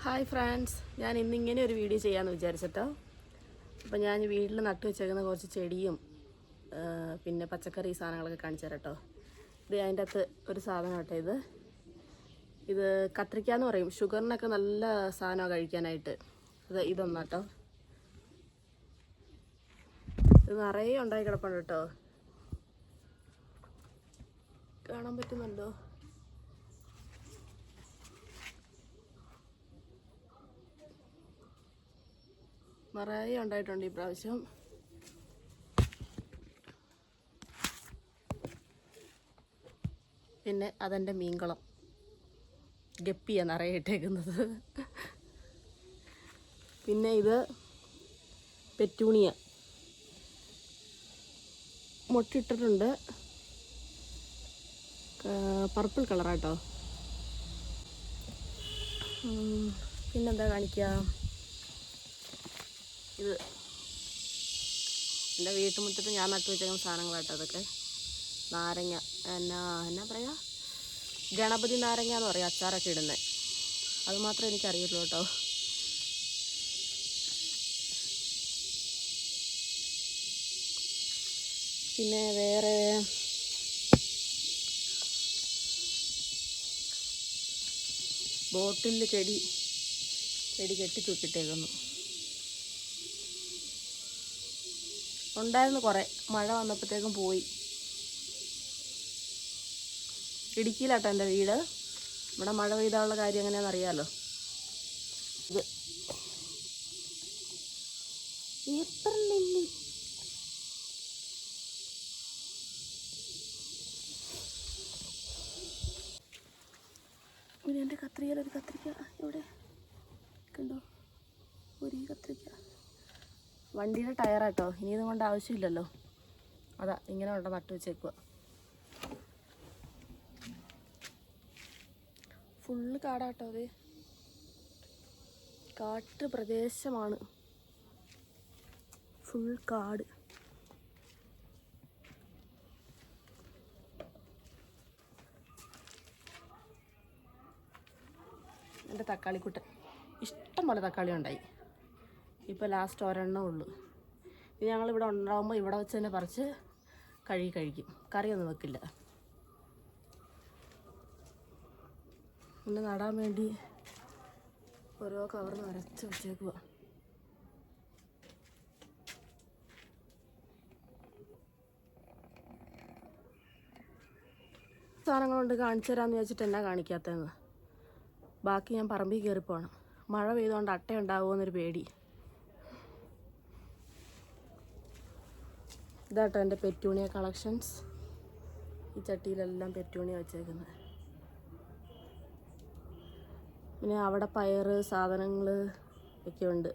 Hi friends, ഞാൻ ഇന്നിങ്ങനെ ഒരു വീഡിയോ ചെയ്യാമെന്ന് വിചാരിച്ചിട്ടോ. അപ്പോൾ ഞാൻ വീട്ടിൽ നട്ടു വെച്ചേക്കുന്ന കുറച്ച് ചെടിയും പിന്നെ പച്ചക്കറി സാധനങ്ങളൊക്കെ കാണിച്ചു തരാം കേട്ടോ. ഇത് അതിൻ്റെ അകത്ത് ഒരു സാധനം കേട്ടോ. ഇത് കത്രിക്ക എന്ന് പറയും. ഷുഗറിനൊക്കെ നല്ല സാധനമാണ് കഴിക്കാനായിട്ട്. ഇതൊന്നാട്ടോ. ഇത് നിറയെ ഉണ്ടായി കിടപ്പുണ്ട് കേട്ടോ. കാണാൻ പറ്റുന്നുണ്ടോ? നിറയെ ഉണ്ടായിട്ടുണ്ട് ഈ പ്രാവശ്യം. പിന്നെ അതെൻ്റെ മീൻകുളം ഗപ്പിയാണ് നിറയെ ഇട്ടേക്കുന്നത്. പിന്നെ ഇത് പെറ്റൂണിയ മുട്ടിട്ടിട്ടുണ്ട്. പർപ്പിൾ കളറാട്ടോ. പിന്നെന്താ കാണിക്കുക? ഇത് എൻ്റെ വീട്ടുമുറ്റത്ത് ഞാൻ നട്ടു വെച്ചേക്കുന്ന സാധനങ്ങളാട്ടോ അതൊക്കെ. നാരങ്ങ എന്നാ പറയുക, ഗണപതി നാരങ്ങ എന്ന് പറയും, അച്ചാറൊക്കെ ഇടുന്നത്. അത് മാത്രമേ എനിക്കറിയുള്ളൂ കേട്ടോ. പിന്നെ വേറെ ബോട്ടിൽ ചെടി കെട്ടി തൂക്കിട്ടേക്കുന്നു. ഉണ്ടായിരുന്നു കുറേ, മഴ വന്നപ്പോഴത്തേക്കും പോയി. ഇടുക്കിയിലാട്ടോ എൻ്റെ വീട്. ഇവിടെ മഴ പെയ്താനുള്ള കാര്യം എങ്ങനെയാണെന്ന് അറിയാമല്ലോ. ഇത് എത്ര നെല്ലി പിന്നെ എൻ്റെ കത്രികയിലൊരു കത്രിക്ക ഇവിടെ കണ്ടോ, ഒരു കത്രിക്ക. വണ്ടിയുടെ ടയറാട്ടോ, ഇനി ഇതും കൊണ്ട് ആവശ്യമില്ലല്ലോ. അതാ ഇങ്ങനെ കൊണ്ട് നട്ടു വെച്ചേക്കുക. ഫുള്ള് കാടാട്ടോ. അത് കാട്ട് പ്രദേശമാണ്, ഫുൾ കാട്. എൻ്റെ തക്കാളിക്കുട്ടൻ ഇഷ്ടം പോലെ തക്കാളി ഉണ്ടായി. ഇപ്പോൾ ലാസ്റ്റ് ഒരെണ്ണം ഉള്ളൂ. ഇത് ഞങ്ങളിവിടെ ഉണ്ടാകുമ്പോൾ ഇവിടെ വെച്ച് തന്നെ പറിച്ച് കഴിക്കും. കറിയൊന്നും വെക്കില്ല. ഒന്ന് നടാൻ വേണ്ടി ഓരോ കവർ നിറച്ച് വെച്ചേക്കുക. സാധനങ്ങളുണ്ട്, കാണിച്ചു തരാമെന്ന് വെച്ചിട്ട് എന്നാ കാണിക്കാത്തതെന്ന്. ബാക്കി ഞാൻ പറമ്പിൽ കയറി പോകണം. മഴ പെയ്തുകൊണ്ട് അട്ട ഉണ്ടാകുമോയെന്നൊരു പേടി. ഇതാട്ടോ എൻ്റെ പെറ്റൂണിയ കളക്ഷൻസ്. ഈ ചട്ടിയിലെല്ലാം പെറ്റൂണിയ വെച്ചേക്കുന്നത്. പിന്നെ അവിടെ പയറ് സാധനങ്ങൾ ഒക്കെ ഉണ്ട്.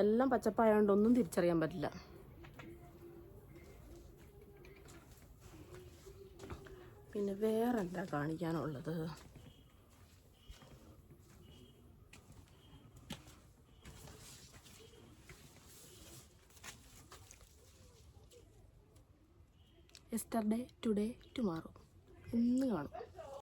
എല്ലാം പച്ചപ്പായതുകൊണ്ട് ഒന്നും തിരിച്ചറിയാൻ പറ്റില്ല. പിന്നെ വേറെ എന്താ കാണിക്കാനുള്ളത്? യെസ്റ്റർഡേ ടുഡേ ടുമാറോ എന്ന് കാണും.